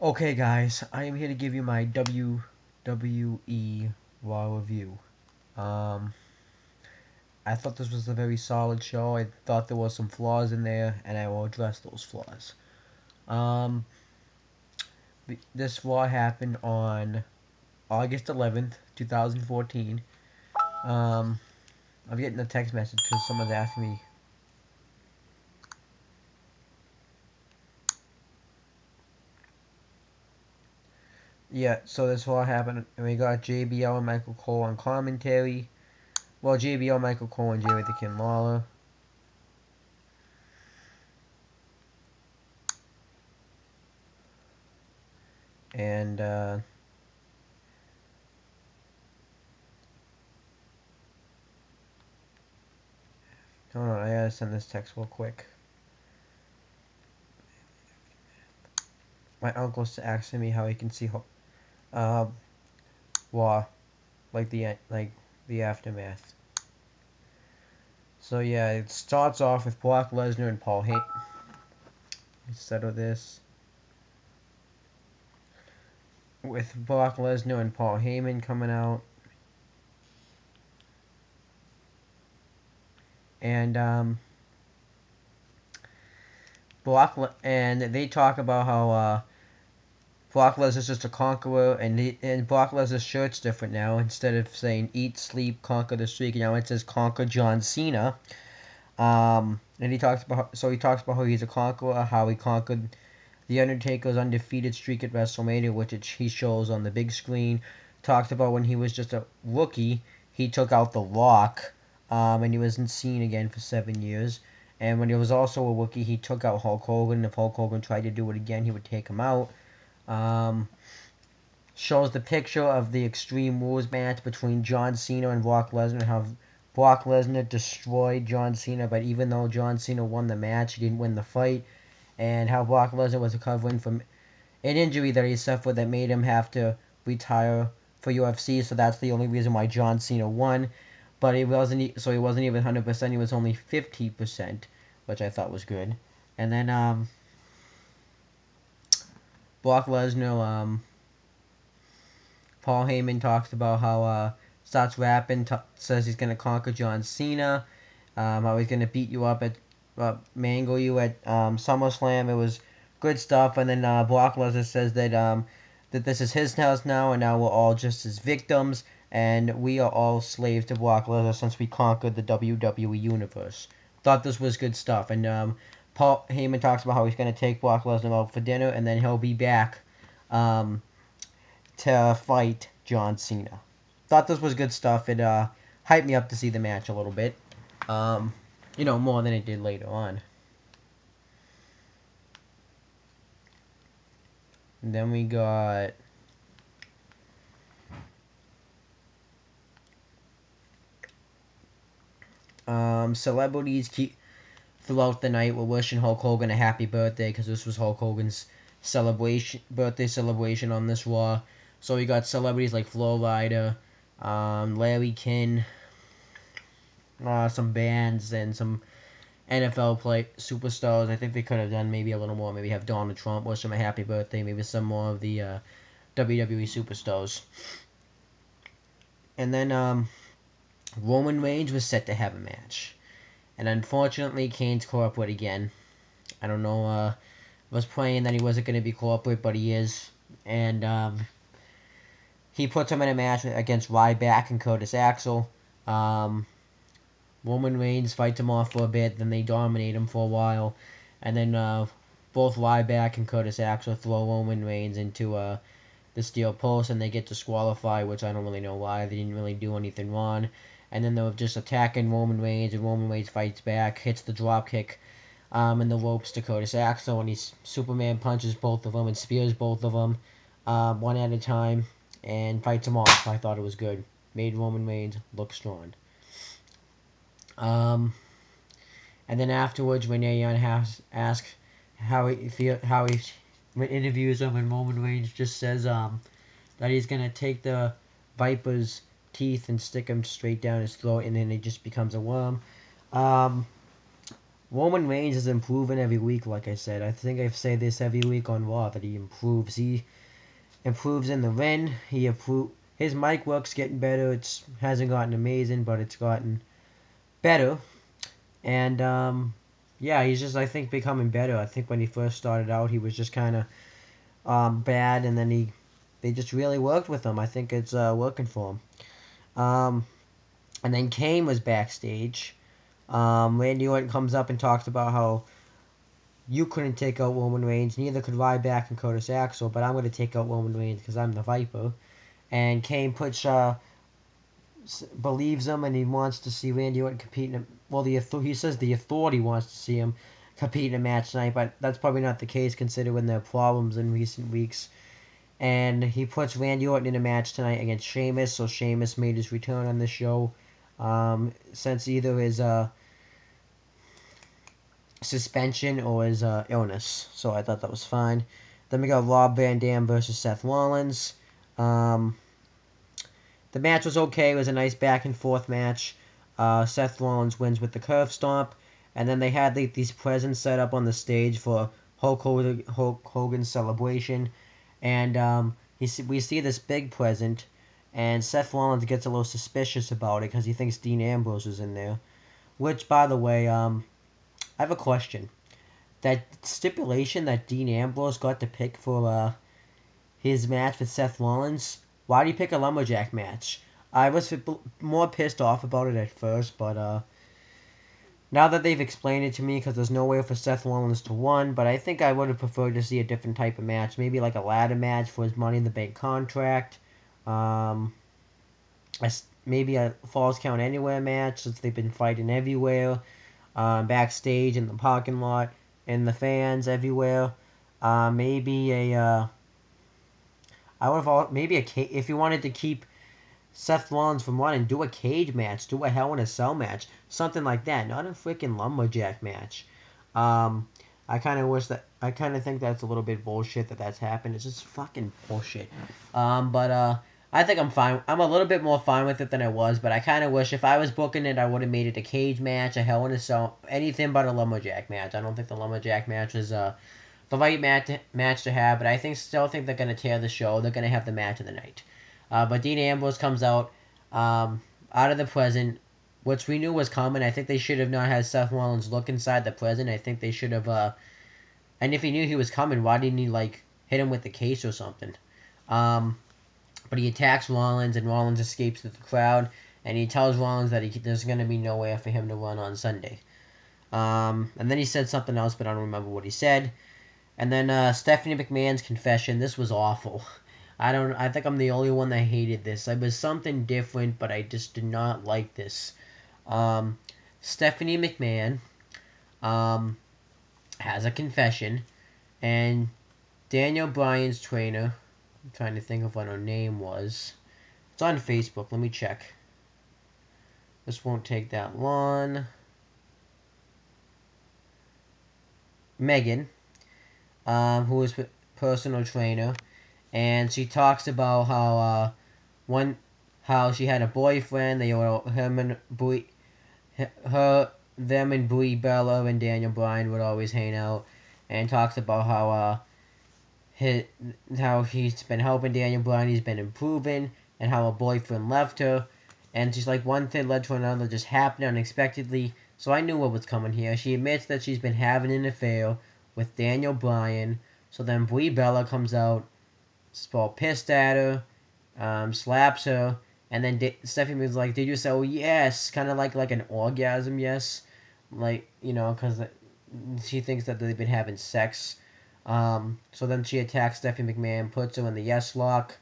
Okay, guys, I am here to give you my WWE RAW review. Um, I thought this was a very solid show. I thought there was some flaws in there, and I will address those flaws. Um, this RAW happened on August 11th, 2014. Um, I'm getting a text message because someone's asking me. Yeah, so this RAW happened, and we got JBL and Michael Cole on commentary. Well, JBL, Michael Cole, and Jerry the King Lawler. And, hold on, I gotta send this text real quick. My uncle's asking me how he can see uh, Raw, like the aftermath. So yeah, it starts off with Brock Lesnar and Paul Heyman. Instead of this, with Brock Lesnar and Paul Heyman coming out, and and they talk about how Brock Lesnar's just a conqueror, and Brock Lesnar's shirt's different now. Instead of saying "Eat, Sleep, Conquer the Streak," now it says "Conquer John Cena." And he talks about how he's a conqueror, how he conquered the Undertaker's undefeated streak at WrestleMania, which he shows on the big screen. Talks about when he was just a rookie, he took out The Rock, and he wasn't seen again for 7 years. And when he was also a rookie, he took out Hulk Hogan. If Hulk Hogan tried to do it again, he would take him out. Um, Shows the picture of the Extreme Rules match between John Cena and Brock Lesnar, how Brock Lesnar destroyed John Cena, but even though John Cena won the match, he didn't win the fight, and how Brock Lesnar was recovering from an injury that he suffered that made him have to retire for UFC, so that's the only reason why John Cena won. But he wasn't even 100%, he was only 50%, which I thought was good. And then Brock Lesnar, Paul Heyman talks about how starts rapping, says he's gonna conquer John Cena, how he's gonna beat you up at mangle you at SummerSlam. It was good stuff. And then Brock Lesnar says that this is his house now, and now we're all just his victims, and we are all slaves to Brock Lesnar since we conquered the WWE Universe. Thought this was good stuff. And Paul Heyman talks about how he's gonna take Brock Lesnar out for dinner, and then he'll be back. Um, to fight John Cena. Thought this was good stuff. It hyped me up to see the match a little bit. More than it did later on. And then we got celebrities throughout the night were wishing Hulk Hogan a happy birthday because this was Hulk Hogan's birthday celebration on this Raw. So we got celebrities like Flo Rida, Larry King, some bands, and some NFL superstars. I think they could have done maybe a little more. Maybe have Donald Trump wish him a happy birthday. Maybe some more of the WWE superstars. And then Roman Reigns was set to have a match, and unfortunately, Kane's corporate again. I don't know. Was praying that he wasn't going to be corporate, but he is, and he puts him in a match against Ryback and Curtis Axel. Roman Reigns fights him off for a bit, then they dominate him for a while, and then both Ryback and Curtis Axel throw Roman Reigns into the steel post, and they get disqualified, which I don't really know why. They didn't really do anything wrong. And then they're just attacking Roman Reigns, and Roman Reigns fights back, hits the drop kick in the ropes to Curtis Axel, and he Superman punches both of them and spears both of them one at a time, and fights them off. I thought it was good. Made Roman Reigns look strong. And then afterwards, Renee Young asks how he interviews him, and Roman Reigns just says that he's gonna take the Viper's teeth and stick them straight down his throat, and then it just becomes a worm. Roman Reigns is improving every week, like I said. I think I say this every week on Raw, that he improves. He improves in the ring. His mic work's getting better. It hasn't gotten amazing, but it's gotten better. And yeah, he's just, I think, becoming better. I think when he first started out, he was just kind of bad, and then they just really worked with him. I think it's working for him. And then Kane was backstage. Randy Orton comes up and talks about how you couldn't take out Roman Reigns, neither could Ryback and Curtis Axel, but I'm going to take out Roman Reigns because I'm the Viper. And Kane believes him, and he wants to see Randy Orton compete in a, well, he says the Authority wants to see him compete in a match tonight, but that's probably not the case considering their problems in recent weeks. And he puts Randy Orton in a match tonight against Sheamus, so Sheamus made his return on the show since either his suspension or his illness, so I thought that was fine. Then we got Rob Van Dam versus Seth Rollins. The match was okay. It was a nice back and forth match. Seth Rollins wins with the curve stomp, and then they had these presents set up on the stage for Hulk Hogan's celebration, and we see this big present, and Seth Rollins gets a little suspicious about it because he thinks Dean Ambrose is in there. Which, by the way, I have a question. That stipulation that Dean Ambrose got to pick for his match with Seth Rollins, why did he pick a lumberjack match? I was more pissed off about it at first, but now that they've explained it to me, because there's no way for Seth Rollins to win, but I think I would have preferred to see a different type of match. Maybe like a ladder match for his Money in the Bank contract. Maybe a Falls Count Anywhere match, since they've been fighting everywhere. Backstage, in the parking lot, in the fans, everywhere. Maybe if you wanted to keep Seth Rollins from running, do a cage match, do a Hell in a Cell match, something like that, not a freaking lumberjack match. I kind of think that's a little bit bullshit that's happened. It's just fucking bullshit. But I think I'm fine. I'm a little bit more fine with it than I was, but I kind of wish if I was booking it, I would have made it a cage match, a Hell in a Cell, anything but a lumberjack match. I don't think the lumberjack match is the right match to have, but I still think they're going to tear the show. They're going to have the match of the night. But Dean Ambrose comes out of the present, which we knew was coming. I think they should have not had Seth Rollins look inside the present. I think they should have, and if he knew he was coming, why didn't he, hit him with the case or something? But he attacks Rollins, and Rollins escapes with the crowd, and he tells Rollins that there's going to be no way for him to run on Sunday. And then he said something else, but I don't remember what he said. And then Stephanie McMahon's confession. This was awful. I think I'm the only one that hated this. It was something different, but I just did not like this. Stephanie McMahon has a confession, and Daniel Bryan's trainer, I'm trying to think of what her name was. It's on Facebook. Let me check. This won't take that long. Megan, who is personal trainer, and she talks about how she had a boyfriend. Them and Brie Bella and Daniel Bryan would always hang out, and talks about how he's been helping Daniel Bryan, he's been improving, and how her boyfriend left her, and she's like one thing led to another, just happened unexpectedly. So I knew what was coming here. She admits that she's been having an affair with Daniel Bryan. So then Brie Bella comes out, all pissed at her, slaps her, and then Stephanie was like, "Did you say oh yes?" Kind of like an orgasm yes, because she thinks that they've been having sex. So then she attacks Stephanie McMahon, puts her in the yes lock,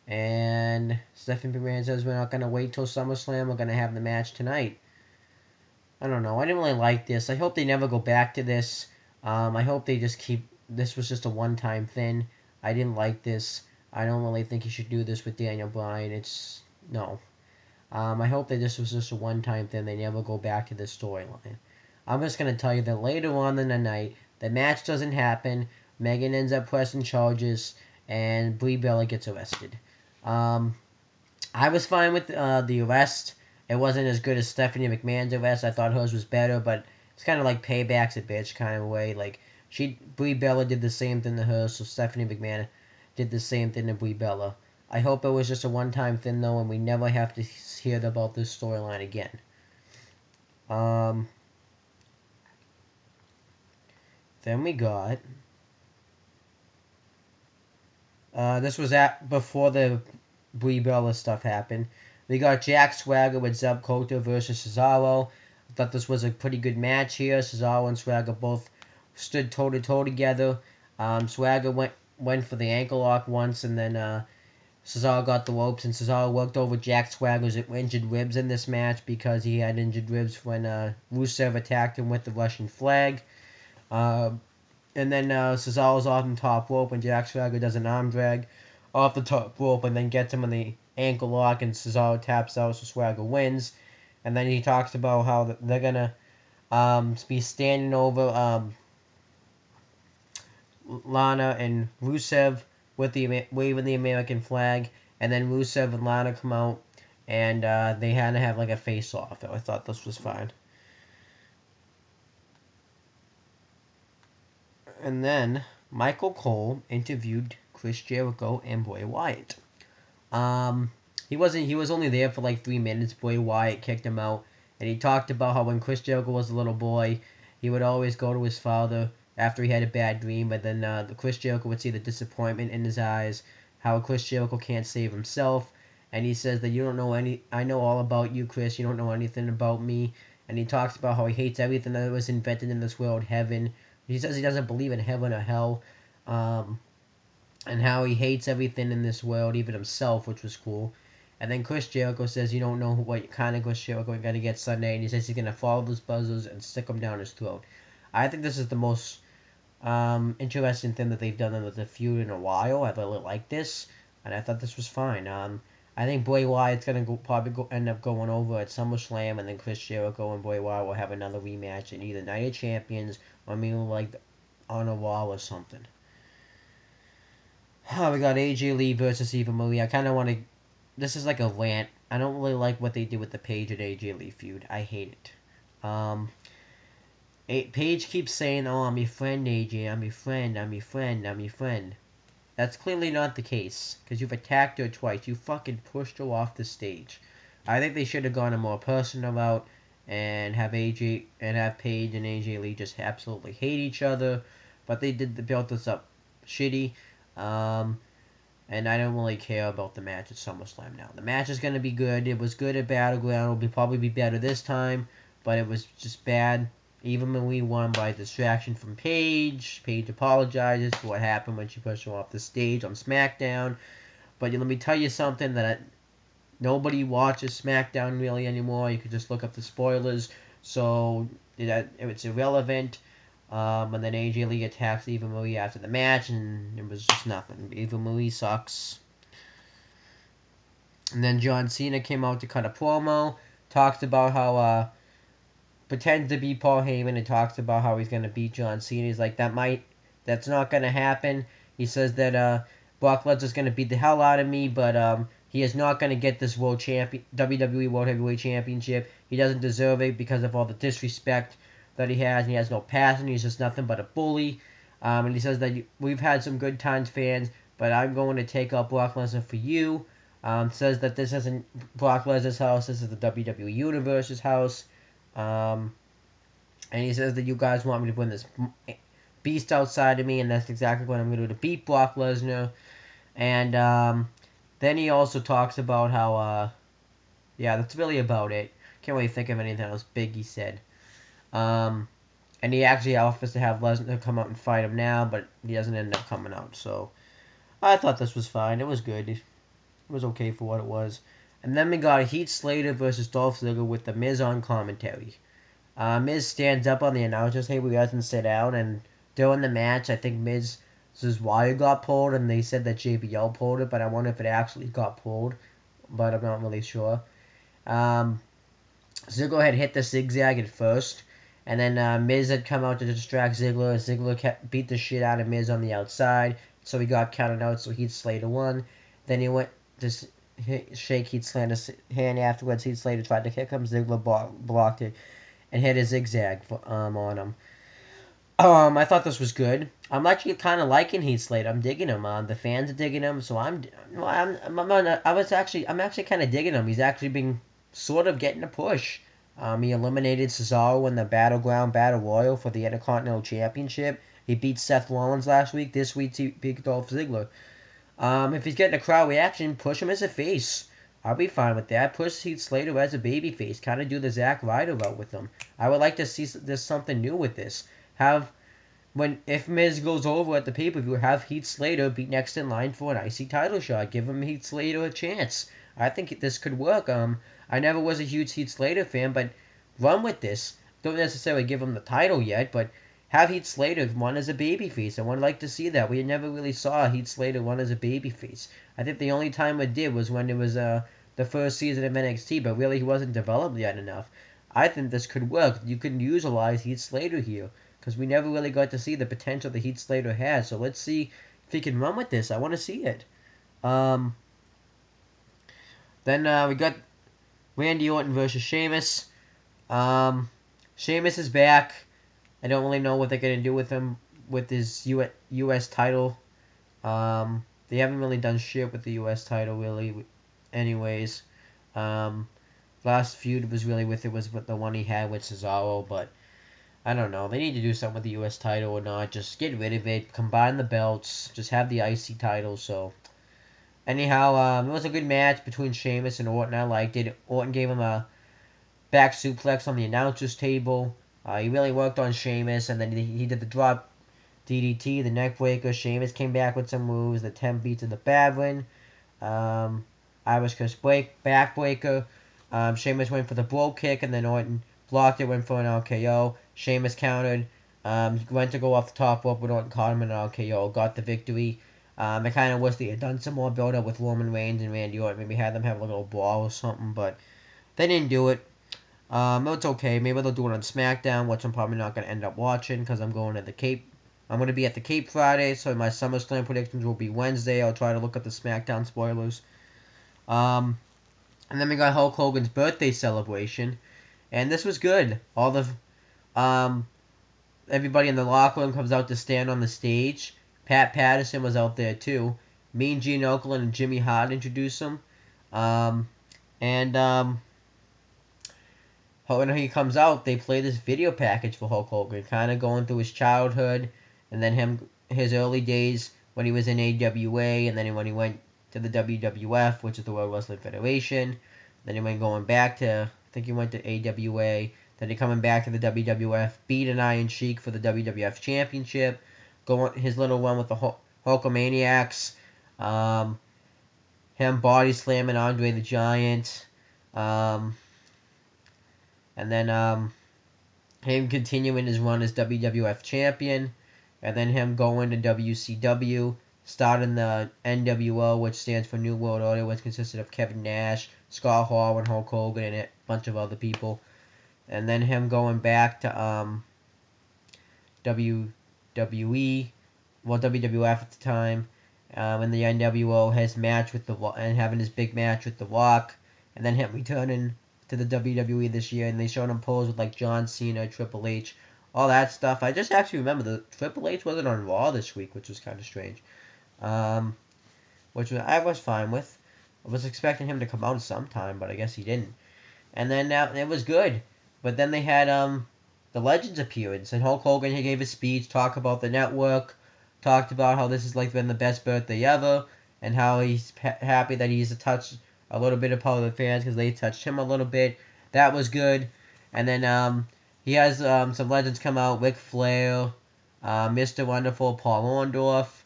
and Stephanie McMahon says, "We're not gonna wait till SummerSlam. We're gonna have the match tonight." I don't know. I didn't really like this. I hope they never go back to this. I hope they just keep. This was just a one-time thing. I didn't like this. I don't really think you should do this with Daniel Bryan. No. I hope that this was just a one-time thing. They never go back to this storyline. I'm just going to tell you that later on in the night, the match doesn't happen. Megan ends up pressing charges, and Brie Bella gets arrested. I was fine with the arrest. It wasn't as good as Stephanie McMahon's arrest. I thought hers was better, but it's kind of like payback's a bitch kind of way. Like Brie Bella did the same thing to her, so Stephanie McMahon did the same thing to Brie Bella. I hope it was just a one-time thing though, and we never have to hear about this storyline again. Then we got this was before the Brie Bella stuff happened. We got Jack Swagger with Zeb Coulter versus Cesaro. I thought this was a pretty good match here. Cesaro and Swagger both stood toe to toe together. Swagger went for the ankle lock once, and then Cesaro got the ropes, and Cesaro worked over Jack Swagger's injured ribs in this match because he had injured ribs when Rusev attacked him with the Russian flag. And then Cesaro's off the top rope, and Jack Swagger does an arm drag off the top rope, and then gets him on the ankle lock, and Cesaro taps out, so Swagger wins. And then he talks about how they're gonna be standing over Lana and Rusev with waving the American flag, and then Rusev and Lana come out, and they had to have like a face-off. I thought this was fine. And then Michael Cole interviewed Chris Jericho and Bray Wyatt. He was only there for like 3 minutes. Bray Wyatt kicked him out, and he talked about how when Chris Jericho was a little boy, he would always go to his father after he had a bad dream, but then Chris Jericho would see the disappointment in his eyes, how Chris Jericho can't save himself, and he says that I know all about you, Chris, you don't know anything about me, and he talks about how he hates everything that was invented in this world, heaven. He says he doesn't believe in heaven or hell, and how he hates everything in this world, even himself, which was cool. And then Chris Jericho says you don't know what kind of Chris Jericho you're going to get Sunday, and he says he's going to follow those buzzers and stick them down his throat. I think this is the most interesting thing that they've done in the feud in a while. I really like this, and I thought this was fine. I think Bray Wyatt's going to end up going over at SummerSlam, and then Chris Jericho and Bray Wyatt will have another rematch in either Night of Champions or maybe like on a RAW or something. We got AJ Lee versus Eva Marie. I kind of want to... This is like a rant. I don't really like what they did with the Paige and AJ Lee feud. I hate it. Paige keeps saying, "Oh, I'm your friend, AJ. I'm your friend. I'm your friend. I'm your friend." That's clearly not the case, because you've attacked her twice. You fucking pushed her off the stage. I think they should have gone a more personal route and have Paige and AJ Lee just absolutely hate each other. But they built this up shitty. And I don't really care about the match at SummerSlam now. The match is going to be good. It was good at Battleground. It'll probably be better this time, but it was just bad. Even when we won by distraction from Paige. Paige apologizes for what happened when she pushed her off the stage on SmackDown. But let me tell you something that nobody watches SmackDown really anymore. You can just look up the spoilers. So it's irrelevant. And then AJ Lee attacks Eva Marie after the match, and it was just nothing. Eva Marie sucks. And then John Cena came out to cut a promo, talked about how pretends to be Paul Heyman, and talks about how he's gonna beat John Cena. He's like, that's not gonna happen. He says that Brock Lesnar's gonna beat the hell out of me, but he is not gonna get this WWE World Heavyweight Championship. He doesn't deserve it because of all the disrespect that he has, and he has no passion. He's just nothing but a bully. And he says that we've had some good times, fans, but I'm going to take out Brock Lesnar for you. Says that this isn't Brock Lesnar's house, this is the WWE Universe's house. And he says that you guys want me to win this beast outside of me, and that's exactly what I'm going to do to beat Brock Lesnar. And then he also talks about how, yeah, that's really about it. Can't really think of anything else big he said. And he actually offers to have Lesnar come out and fight him now, but he doesn't end up coming out. So I thought this was fine. It was good. It was okay for what it was. And then we got Heath Slater versus Dolph Ziggler with The Miz on commentary. Miz stands up on the announcer's table. He doesn't sit down. And during the match, I think Miz's wire got pulled, and they said that JBL pulled it, but I wonder if it actually got pulled. But I'm not really sure. Ziggler had hit the zigzag at first. And then Miz had come out to distract Ziggler. Ziggler beat the shit out of Miz on the outside. So he got counted out, so Heath Slater won. Then he went to shake Heath Slater's hand afterwards. Heath Slater tried to kick him. Ziggler blocked it. and hit a zigzag on him. I thought this was good. I'm actually kind of liking Heath Slater. I'm digging him. The fans are digging him, so I'm actually kind of digging him. He's actually been sort of getting a push. He eliminated Cesaro in the Battleground Battle Royal for the Intercontinental Championship. He beat Seth Rollins last week. This week he beat Dolph Ziggler. If he's getting a crowd reaction, push him as a face. I'll be fine with that. Push Heath Slater as a baby face. Kind of do the Zack Ryder route with him. I would like to see there's something new with this. If Miz goes over at the pay-per-view, have Heath Slater be next in line for an IC title shot. Give him Heath Slater a chance. I think this could work. I never was a huge Heath Slater fan, but run with this. Don't necessarily give him the title yet, but have Heath Slater run as a babyface. I would like to see that. We never really saw Heath Slater run as a babyface. I think the only time it did was when it was the first season of NXT, but really he wasn't developed yet enough. I think this could work. You can utilize Heath Slater here, because we never really got to see the potential that Heath Slater has. So let's see if he can run with this. I want to see it. Then we got Randy Orton versus Sheamus. Sheamus is back. I don't really know what they're going to do with him with his U.S. title. They haven't really done shit with the U.S. title, really. Anyways, last feud was with the one he had with Cesaro, but I don't know. They need to do something with the U.S. title or not. Just get rid of it. Combine the belts. Just have the IC title. So, anyhow, it was a good match between Sheamus and Orton. I liked it. Orton gave him a back suplex on the announcer's table. He really worked on Sheamus, and then he did the drop DDT, the neck breaker. Sheamus came back with some moves. The 10 beats of the Badwin. Irish Curse backbreaker. Sheamus went for the blow kick, and then Orton blocked it, went for an RKO. Sheamus countered. Went to go off the top rope, but Orton caught him in an RKO. Got the victory. I kind of wish they had done some more build-up with Roman Reigns and Randy Orton. Maybe had them have a little brawl or something, but they didn't do it. It's okay. Maybe they'll do it on SmackDown, which I'm probably not going to end up watching because I'm going to the Cape. I'm going to be at the Cape Friday, so my SummerSlam predictions will be Wednesday. I'll try to look at the SmackDown spoilers. And then we got Hulk Hogan's birthday celebration, and this was good. All the everybody in the locker room comes out to stand on the stage. Pat Patterson was out there too. Mean Gene Okerlund and Jimmy Hart introduced him. When he comes out, they play this video package for Hulk Hogan, kind of going through his childhood, and then his early days when he was in AWA, and then when he went to the WWF, which is the World Wrestling Federation. Then he went going back to, I think he went to AWA. Then he coming back to the WWF, beat an Iron Sheik for the WWF Championship. His little one with the Hulkamaniacs. Him body slamming Andre the Giant. And then him continuing his run as WWF Champion. And then him going to WCW. Starting the NWO, which stands for New World Order, which consisted of Kevin Nash, Scott Hall, and Hulk Hogan, and a bunch of other people. And then him going back to WWE, well, WWF at the time, in the NWO, his match with and having his big match with The Rock, and then him returning to the WWE this year, and they showed him pose with like John Cena, Triple H, all that stuff. I just actually remember the Triple H wasn't on Raw this week, which was kind of strange. Which I was fine with. I was expecting him to come out sometime, but I guess he didn't. And then it was good. But then they had the Legends appearance, and Hulk Hogan, he gave a speech, talked about the network, talked about how this has like been the best birthday ever, and how he's happy that he's touched a little bit of part of the fans because they touched him a little bit. That was good. And then he has some legends come out: Ric Flair, Mr. Wonderful, Paul Orndorff,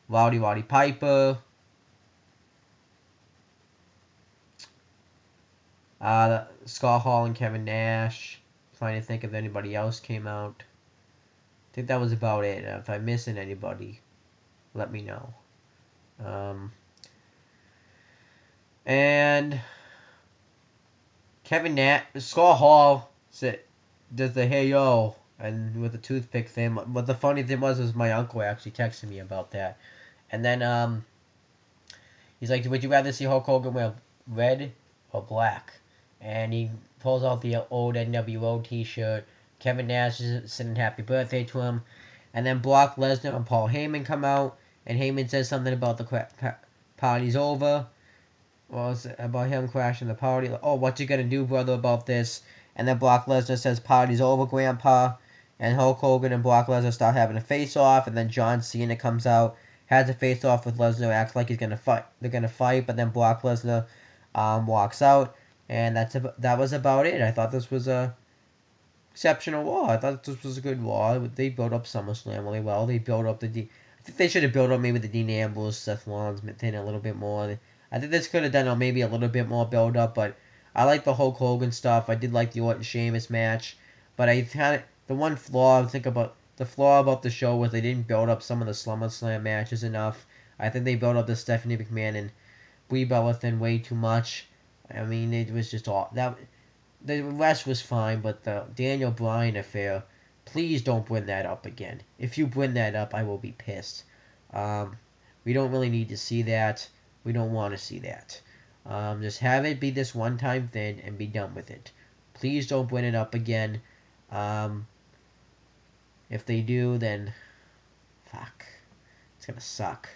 Rowdy Piper, Scott Hall and Kevin Nash. Trying to think if anybody else came out. I think that was about it. If I'm missing anybody, let me know. And Scott Hall does the hey yo and with the toothpick thing. But the funny thing was my uncle actually texted me about that. And then he's like, would you rather see Hulk Hogan wear red or black? And pulls out the old NWO t-shirt. Kevin Nash is singing happy birthday to him. And then Brock Lesnar and Paul Heyman come out. And Heyman says something about the party's over. Well, it's about him crashing the party. Like, oh, what you gonna do, brother, about this? And then Brock Lesnar says, party's over, Grandpa. And Hulk Hogan and Brock Lesnar start having a face-off. And then John Cena comes out, has a face-off with Lesnar, acts like he's gonna fight. They're gonna fight, but then Brock Lesnar walks out. And that was about it. I thought this was a exceptional Raw. I thought this was a good Raw. They built up SummerSlam really well. They built up I think they should have built up maybe the Dean Ambrose, Seth Rollins thing a little bit more. I think this could have done maybe a little bit more build up, but I like the Hulk Hogan stuff. I did like the Orton Sheamus match, but I had the one flaw I think about the show was they didn't build up some of the SummerSlam matches enough. I think they built up the Stephanie McMahon and Brie Bella thing way too much. I mean, it was just all that. The rest was fine, but the Daniel Bryan affair, please don't bring that up again. If you bring that up, I will be pissed. We don't really need to see that. We don't want to see that. Just have it be this one-time thing and be done with it. Please don't bring it up again. If they do, then fuck. It's gonna suck.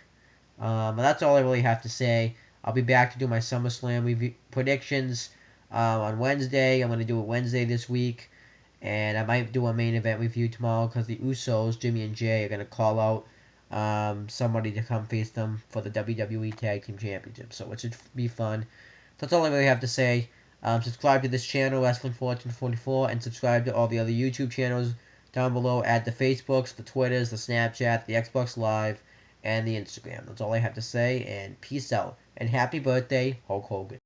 But that's all I really have to say. I'll be back to do my SummerSlam review predictions on Wednesday. I'm going to do it Wednesday this week. And I might do a main event review tomorrow because the Usos, Jimmy and Jay, are going to call out somebody to come face them for the WWE Tag Team Championship. So it should be fun. So that's all I really have to say. Subscribe to this channel, Wrestling Fortune 44, and subscribe to all the other YouTube channels down below. Add the Facebooks, the Twitters, the Snapchat, the Xbox Live, and the Instagram. That's all I have to say, and peace out. And happy birthday, Hulk Hogan.